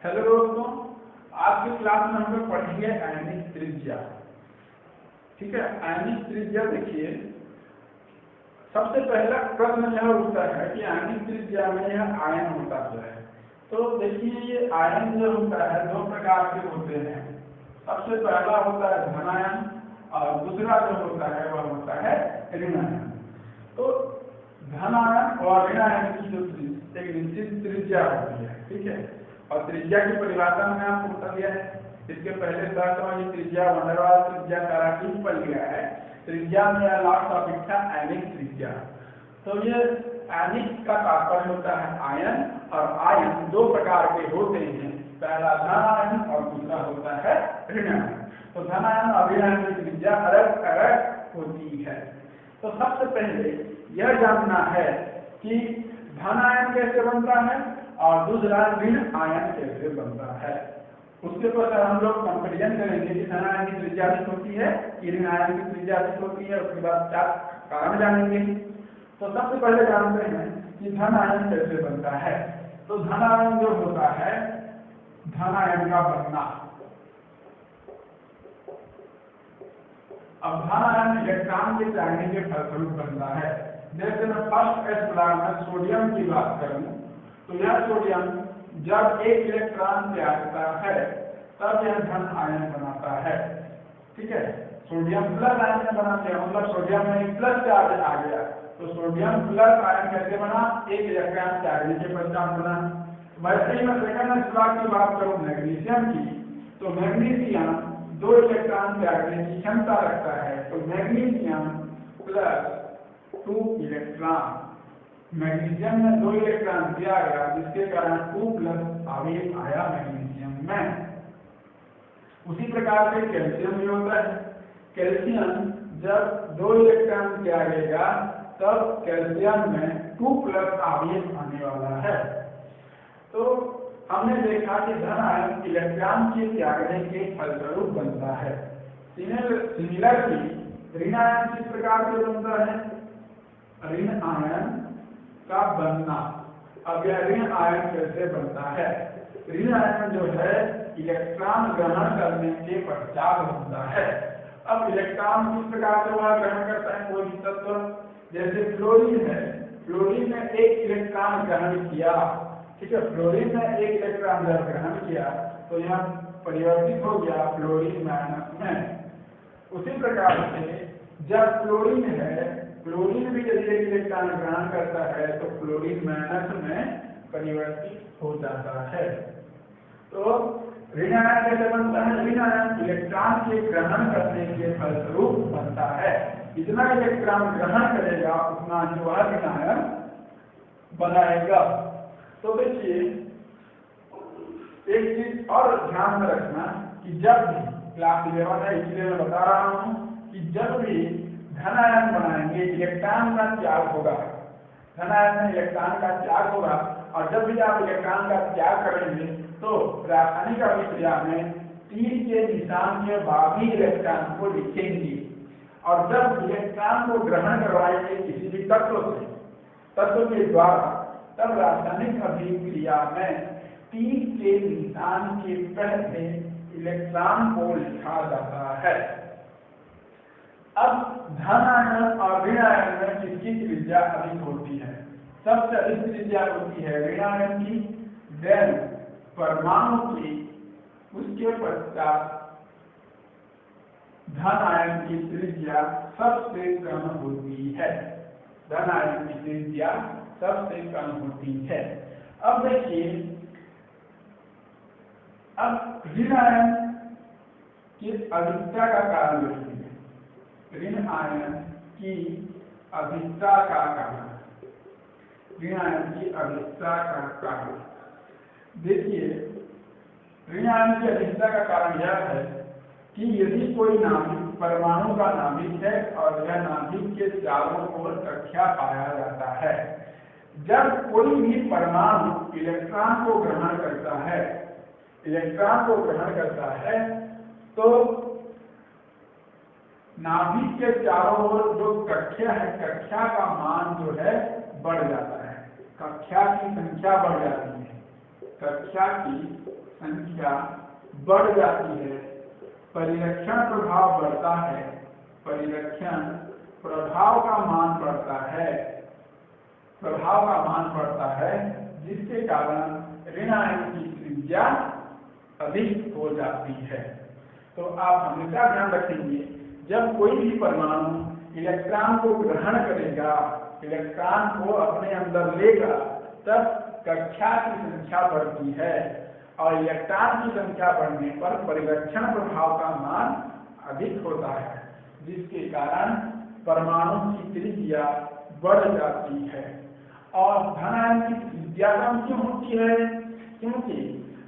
Hello दोस्तों, आज की क्लास में हम लोग पढ़ेंगे आयनिक त्रिज्या। ठीक है, आयनिक त्रिज्या देखिए, सबसे पहला प्रश्न यह उठता है कि आयनिक त्रिज्या में यह आयन होता है। तो देखिए, ये आयन जो होता है दो प्रकार के होते हैं। सबसे पहला होता है धनायन और दूसरा जो होता है वह होता है ऋणायन। तो धनायन और ऋणायन की जो एक निश्चित त्रिज्या होती है, ठीक है, और त्रिज्या की परिभाषा में आपको बता दिया है। इसके पहले ये त्रिज्या वंडरवाल त्रिज्या ताराकीन पर लिया है। त्रिज्या में लास्ट टॉपिक था आयनिक त्रिज्या। तो ये आयनिक का तात्पर्य होता है आयन, और आयन दो प्रकार के होते हैं, पहला धनायन और दूसरा होता है ऋणायन। तो धनायन और ऋणायन की त्रिज्या अलग अलग होती है। तो सबसे पहले यह जानना है कि धनायन कैसे बनता है और दूसरा ऋण आयन कैसे बनता है। उसके बाद हम लोग कंपेरिजन करेंगे कि धनायन की त्रिज्या अधिक होती है कि ऋण आयन की त्रिज्या अधिक होती है। उसके बाद क्या कारण जानेंगे। तो सबसे पहले जानते हैं कि धनायन कैसे बनता है। तो धनायन जो होता है, धनायन का बनना, अब धनायन इलेक्ट्रॉन के त्यागने के फलस्वरूप बनता है। जैसे मैं फर्स्ट एस ब्लॉक में सोडियम की बात करूं, तो यह सोडियम जब एक इलेक्ट्रॉन त्यागता है तब यह धन आयन बनाता है। ठीक है, सोडियम प्लस आयन में बना दिया, मतलब सोडियम में एक प्लस चार्ज आ गया। तो सोडियम प्लस आयन कैसे बना? एक इलेक्ट्रॉन त्यागने के पश्चात बना। वैसे ही मैं सेकंड ब्लॉक की बात करूं मैग्नीशियम की, तो मैग्नीशियम दो इलेक्ट्रॉन त्यागने की क्षमता रखता है। तो मैग्नीशियम प्लस 2 इलेक्ट्रॉन, मैग्नीशियम में 2 इलेक्ट्रॉन दिया गया, जिसके कारण 2 प्लस आवेश आया मैग्नीशियम में। उसी प्रकार से कैल्शियम भी होता है। कैल्शियम जब 2 इलेक्ट्रॉन त्यागेगा तब कैल्शियम में 2 प्लस आवेश आने वाला है। तो हमने देखा कि धन आयन इलेक्ट्रॉन के त्यागने के फलस्वरूप बनता है। सिमिलरली ऋण आयन किस प्रकार से बनता है? ऋण आयन का बनना, अब यह ऋण आयन कैसे बनता है? ऋण आयन जो है इलेक्ट्रॉन ग्रहण करने के पश्चात बनता है। अब इलेक्ट्रॉन किस प्रकार से वह ग्रहण करता है? कोई तत्व, जैसे फ्लोरीन है, फ्लोरीन ने एक इलेक्ट्रॉन ग्रहण किया। ठीक है, फ्लोरीन ने एक इलेक्ट्रॉन जब ग्रहण किया तो यह परिवर्तित हो गया फ्लोरीन माइनस में। उसी प्रकार से जब फ्लोरीन है, फ्लोरीन भी यदि एक इलेक्ट्रॉन ग्रहण करता है तो फ्लोरीन माइनस में परिवर्तित हो जाता है। तो ऋण आयन कैसे बनता है? ऋण आयन इलेक्ट्रॉन के ग्रहण करने के फलस्वरूप बनता है। जितना इलेक्ट्रॉन ग्रहण करेगा उतना ही वह ऋण आयन बनाएगा। तो देखिए, एक चीज और ध्यान में रखना कि जब भी क्लास 11 है इसलिए मैं बता रहा हूं कि जब भी धन आयन बनाएंगे इलेक्ट्रॉन का त्याग होगा। धन आयन में इलेक्ट्रॉन का त्याग होगा, और जब भी आप इलेक्ट्रॉन का त्याग करेंगे तो रासायनिक अभिक्रिया में तीर के निशान के बाद ही इलेक्ट्रॉन को लिखेंगे। और जब इलेक्ट्रॉन को ग्रहण करवाएंगे किसी भी तत्व के द्वारा, तब रासायनिक अभिक्रिया में तीर के निशान के पहले इलेक्ट्रॉन को लिखा जाता है। अब धन आयन और ऋण आयन में किसकी त्रिज्या अधिक होती है? सबसे अधिक त्रिज्या होती है ऋण आयन की, देन परमाणु की, उसके पश्चात धन आयन की त्रिज्या सबसे कम होती है। धन आयन की त्रिज्या सबसे कम होती है। अब देखिए, अब ऋण आयन की अधिकता का कारण देखिए, ऋण आयन की अधिकता का कारण, ऋण आयन की अधिकता का कारण देखिए, ऋण आयन की अधिकता का कारण यह है कि यदि कोई नाभिक परमाणु का नाभिक है और यह नाभिक के चारों ओर कक्षा पाया जाता है, जब कोई भी परमाणु इलेक्ट्रॉन को ग्रहण करता है, तो नाभिक के चारों ओर जो कक्षा है, कक्षा का मान जो है बढ़ जाता है, कक्षा की संख्या बढ़ जाती है। कक्षा की संख्या बढ़ जाती है, परिरक्षण प्रभाव बढ़ता है, परिरक्षण प्रभाव का मान बढ़ता है, प्रभाव का मान बढ़ता है, जिसके कारण ऋण आयन की त्रिज्या अधिक हो जाती है। तो आप हमेशा ध्यान रखेंगे, जब कोई भी परमाणु इलेक्ट्रॉन को ग्रहण करेगा, इलेक्ट्रॉन को अपने अंदर लेगा, तब कक्षा की संख्या बढ़ती है और इलेक्ट्रॉन की संख्या बढ़ने पर परिरक्षण प्रभाव का मान अधिक होता है, जिसके कारण परमाणु की त्रिज्या बढ़ जाती है। और धन आयन की त्रिज्या कम क्यों होती है? क्योंकि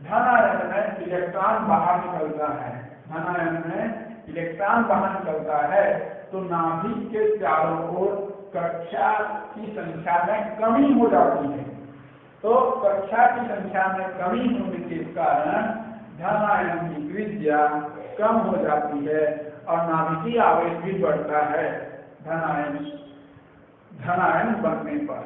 धन आयन में इलेक्ट्रॉन बाहर निकलता है, धन आयन में इलेक्ट्रॉन बाहर निकलता है, तो नाभिक के चारों ओर कक्षा की संख्या में कमी हो जाती है। तो कक्षा की संख्या में कमी होने के कारण धन आयन की त्रिज्या कम हो जाती है और नाभिकीय आवेश भी बढ़ता है धन आयन बनने पर।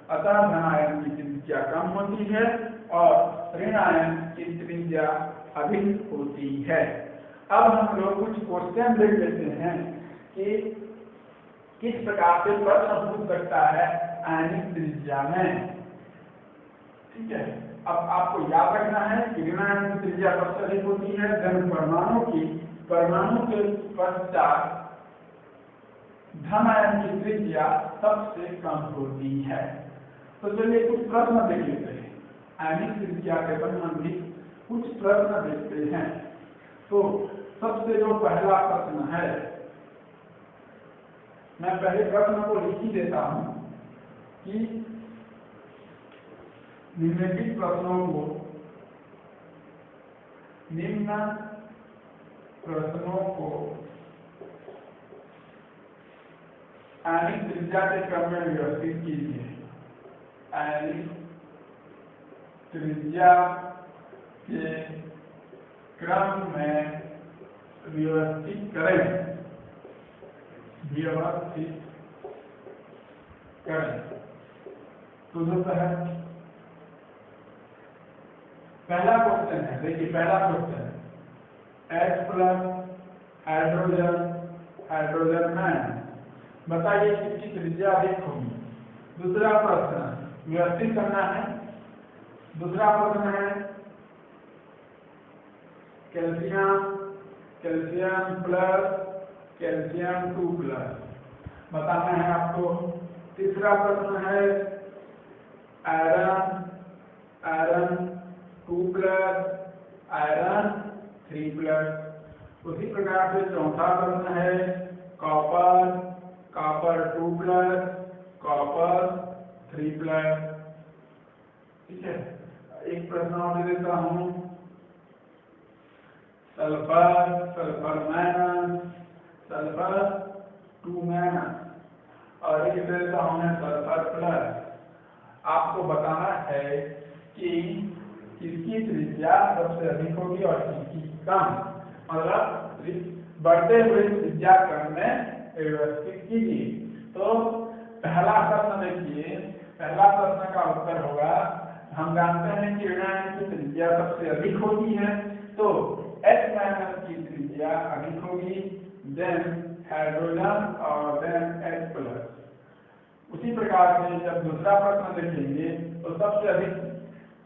अतः धन आयन की त्रिज्या कम होती है और ऋण आयन की त्रिज्या अधिक होती है। अब हम लोग कुछ क्वेश्चन देख लेते हैं कि किस प्रकार से प्रश्न पूछ सकता है आयनिक त्रिज्या में। ठीक है, अब आपको याद रखना है कि ऋण आयन की त्रिज्या सबसे अधिक होती है, धन परमाणु के पश्चात धन आयन की त्रिज्या सबसे कम होती है। तो चलिए कुछ प्रश्न देख लेते हैं, आयनिक त्रिज्या के संबंधित कुछ प्रश्न देखते हैं। तो सबसे जो पहला प्रश्न है, मैं पहले प्रश्न को लिख ही देता हूं कि निम्नलिखित प्रश्नों को आयनिक त्रिज्या के क्रम में व्यवस्थित कीजिए। आयनिक त्रिज्या के क्रम में व्यवस्थित करें। तो जो पहला क्वेश्चन है, देखिए पहला क्वेश्चन H+ हाइड्रोजन में बताइए किसकी त्रिज्या अधिक होगी। दूसरा प्रश्न व्यवस्थित करना है। दूसरा प्रश्न है कैल्शियम प्लस कैल्शियम 2+ बताना है आपको। तीसरा प्रश्न है आयरन 2+ आयरन 3+। उसी प्रकार से चौथा प्रश्न है कॉपर 2+ कॉपर 3+। ठीक है, एक प्रश्न और दे देता हूं, सल्फर सल्फर 2- और एक देता हूं सल्फर+। आपको बताना है कि किसकी त्रिज्या सबसे अधिक होगी और किसकी कम, मतलब बढ़ते हुए त्रिज्या क्रम में व्यवस्थित कीजिए। तो पहला प्रश्न देखिए, पहला प्रश्न का उत्तर होगा, हम जानते हैं कि ऋण आयन की त्रिज्या सबसे अधिक होती है, तो H- की त्रिज्या अधिक होगी, देन हाइड्रोजन और देन H+। उसी प्रकार से जब दूसरा प्रश्न देखेंगे तो सबसे अधिक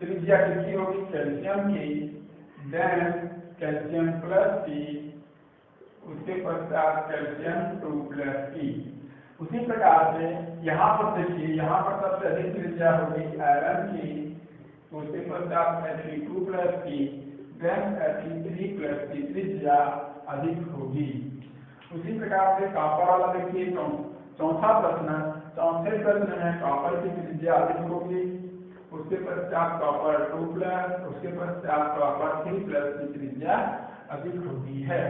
त्रिज्या किसकी होगी, कैल्शियम की, देन कैल्शियम +P, उसके पश्चात कैल्शियम 2+E। उसी प्रकार से यहाँ पर देखिए, यहाँ पर सबसे अधिक त्रिज्या होगी आयरन की, उसके पश्चात Fe2+P, देन Fe3+ की त्रिज्या अधिक होगी। उसी प्रकार से कॉपर वाला देखिए, चौथा प्रश्न, चौथे प्रश्न में कॉपर की त्रिज्या अधिक होगी, उसके पश्चात कॉपर 2+, उसके पश्चात कॉपर 3+ की त्रिज्या अधिक होती है।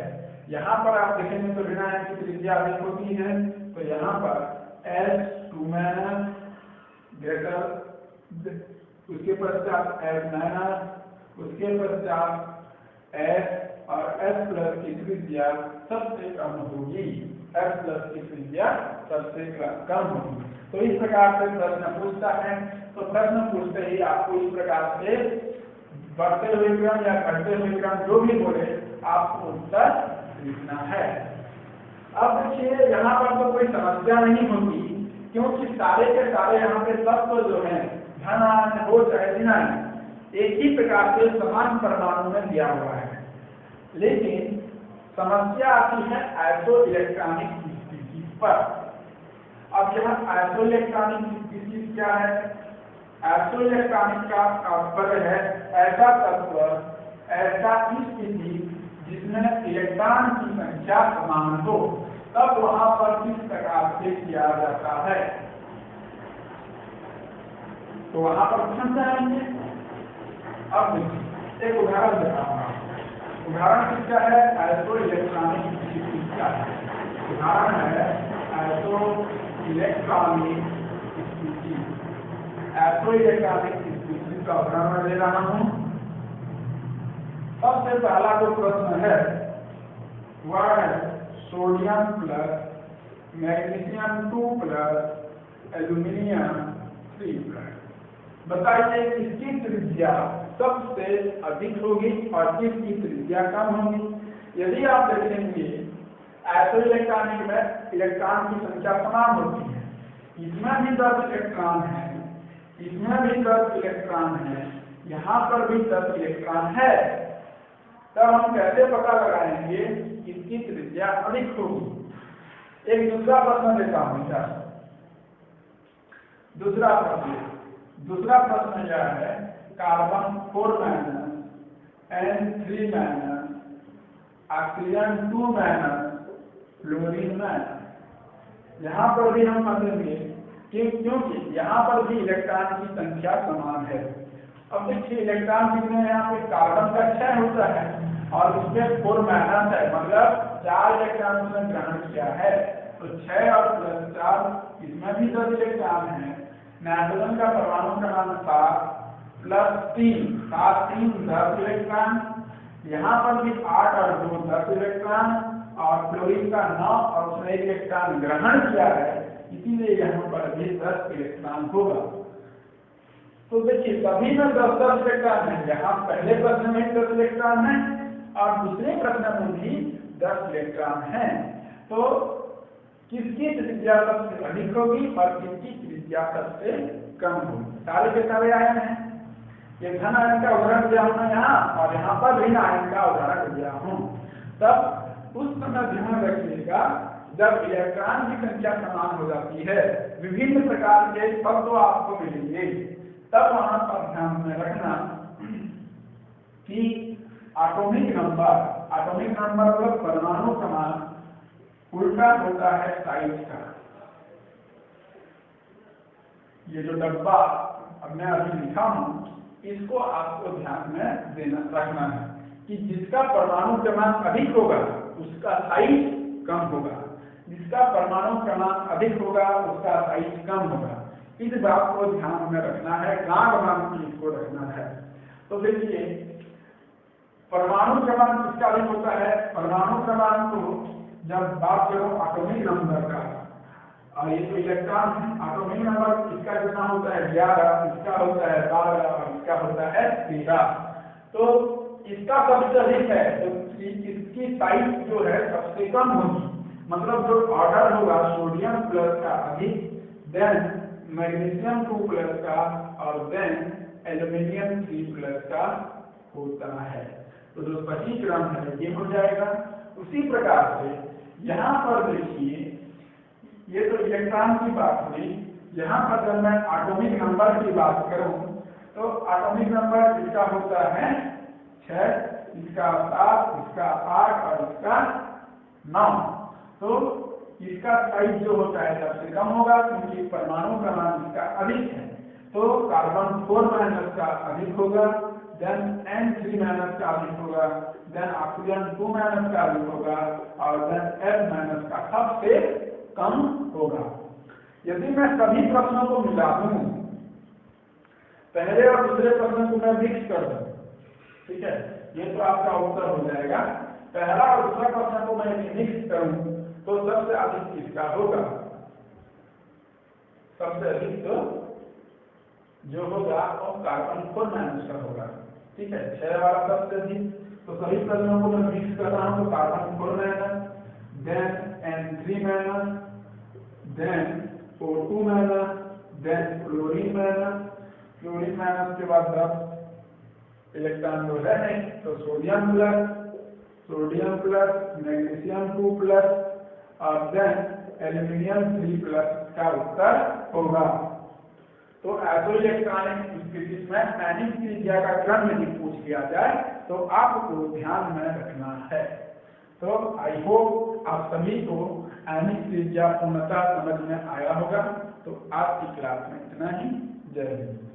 यहाँ पर आप देखेंगे तो ऋण आयन की त्रिज्या अधिक होती है, तो यहाँ पर H2- ग्रेटर, उसके पश्चात H-, उसके पश्चात H और H+ की त्रिज्या सबसे कम होगी, H+ की त्रिज्या सबसे कम होगी। तो इस प्रकार से प्रश्न पूछता है। तो प्रश्न पूछते ही आपको इस प्रकार से बढ़ते हुए क्रम या घटते हुए क्रम जो भी बोले आपको उत्तर लिखना है। अब देखिए यहाँ पर तो कोई समस्या नहीं होगी, क्योंकि सारे के सारे यहाँ पे तत्व जो है धन हो चाहे ऋण एक ही प्रकार के समान परमाणु में दिया हुआ है। लेकिन समस्या आती है आइसो इलेक्ट्रॉनिक स्पीशीज पर। अब यहाँ आइसो इलेक्ट्रॉनिक स्पीशीज क्या है? आइसो इलेक्ट्रॉनिक का तात्पर्य है ऐसा तत्व, ऐसा स्थिति जिसमें इलेक्ट्रॉन की संख्या समान हो, तब वहां पर किस प्रकार से किया जाता है। तो वहां पर समझ जाएंगे। अब एक उदाहरण देता हूँ। उदाहरण किसका है? आइसो इलेक्ट्रॉनिक स्पीशीज का उदाहरण है। Iso electronic species, iso electronic species का उदाहरण ले रहा हूँ। सबसे पहला जो प्रश्न है वह है sodium plus magnesium 2 plus aluminium 3 plus. बताइए किसकी त्रिज्या सबसे अधिक होगी और किसकी त्रिज्या कम होगी। यदि आप देखेंगे आइसो इलेक्ट्रॉनिक में इलेक्ट्रॉन की संख्या समान होती है, इसमें भी 10 इलेक्ट्रॉन है, इसमें भी 10 इलेक्ट्रॉन है, यहाँ पर भी 10 इलेक्ट्रॉन है, तब हम कैसे पता लगाएंगे किसकी त्रिज्या अधिक होगी। एक दूसरा प्रश्न देता हूँ सर। दूसरा प्रश्न यह है carbon 4 minus N3 minus oxygen 2 minus fluorine minus. यहाँ पर भी हम समझेंगे कि क्योंकि यहाँ पर भी इलेक्ट्रॉन की संख्या समान है। अब देखिए इलेक्ट्रॉन कितने हैं? यहाँ पे कार्बन का 6 होता है और इसमें 4 माइनस है, मतलब 4 इलेक्ट्रॉन उसने ग्रहण किया है, तो 6 और प्लस 4 इसमें भी 10 इलेक्ट्रॉन है। नाइट्रोजन का परमाणु क्रमांक 7 प्लस 3 7 3 10 इलेक्ट्रॉन, यहाँ पर भी 8 और 2 10 इलेक्ट्रॉन, और फ्लोरीन का 9 और उसने 1 इलेक्ट्रॉन ग्रहण किया है, इसीलिए यहाँ पर भी 10 इलेक्ट्रॉन होगा। तो देखिए सभी में 10-10 इलेक्ट्रॉन है। यहाँ पहले प्रश्न में 10 इलेक्ट्रॉन है और दूसरे प्रश्न में भी 10 इलेक्ट्रॉन है। तो किसकी त्रिज्या सबसे अधिक होगी और किसकी त्रिज्या सबसे कम होगी? सारे के सारे आयन हैं। ये धन आयन का उदाहरण दिया हूं यहाँ, और यहाँ पर ऋण आयन का उदाहरण दिया हूँ। तब उस समय ध्यान रखिएगा जब इलेक्ट्रॉन की संख्या समान हो जाती है, विभिन्न प्रकार के तत्व आपको मिलेंगे, तब वहां पर ध्यान में रखना कि एटॉमिक नंबर मतलब परमाणु क्रमांक उल्टा होता है साइज का। ये जो डब्बा अब मैं अभी लिखा हूं, इसको आपको ध्यान में रखना है कि जिसका परमाणु क्रमांक अधिक होगा उसका साइज कम होगा, जिसका परमाणु क्रमांक अधिक होगा उसका साइज कम होगा। इस बात को ध्यान में रखना है, गांठ बांध के इसको रखना है। तो देखिए परमाणु क्रमांक किसका अधिक होता है? परमाणु क्रमांक को जब बात करो एटॉमिक नंबर का, और ये तो इलेक्ट्रॉन है, एटॉमिक नंबर इसका कितना होता है? 11, इसका होता है 12 और इसका होता है 13। तो इसका सबसे अधिक है, तो इसकी साइज जो है सबसे कम होगी। मतलब जो ऑर्डर होगा सोडियम प्लस का अधिक, देन मैग्नीशियम 2 प्लस का, और देन एल्यूमिनियम 3 प्लस का होता है। तो जो सही क्रम है ये हो जाएगा। उसी प्रकार से यहाँ पर देखिए, ये तो इलेक्ट्रॉन की बात हुई। यहाँ पर जब मैं एटॉमिक नंबर की बात करूँ तो एटॉमिक नंबर इसका होता है 6, इसका 7, इसका 8 और इसका 9। तो इसका साइज जो होता है सबसे कम होगा, क्योंकि परमाणु क्रमांक इसका अधिक है। तो कार्बन 4 माइनस का अधिक होगा, देन N3 माइनस का अधिक होगा, देन ऑक्सीजन 2 माइनस का अधिक होगा, और देन N माइनस का सबसे कम होगा। यदि मैं सभी प्रश्नों को मिला दूं, पहले और दूसरे प्रश्न को मैं मिक्स कर दूं, ठीक है, ये तो आपका उत्तर हो जाएगा। पहला और दूसरा प्रश्न को मैं मिक्स करूं तो सबसे अधिक किसका होगा? सबसे अधिक तो जो होगा वो कार्बन 4 माइनस का होगा। ठीक है, 6 वाला सबसे अधिक। तो सभी पदों को मैं मिक्स कर रहा हूँ, तो carbon 4 minus, then N3 minus, then O2 minus, then chlorine minus, chlorine minus के बाद 10 इलेक्ट्रॉन जो है नहीं, तो सोडियम प्लस, मैग्नीशियम 2 प्लस और देन एल्यूमिनियम 3 प्लस का उत्तर होगा। तो ऐसो इलेक्ट्रॉनिक स्थिति में आयनिक त्रिज्या का क्रम यदि पूछ लिया जाए तो आपको ध्यान में रखना है। तो आई होप आप सभी को आयनिक त्रिज्या पूर्णतः समझ में आया होगा। तो आज की क्लास में इतना ही। जय हिंद।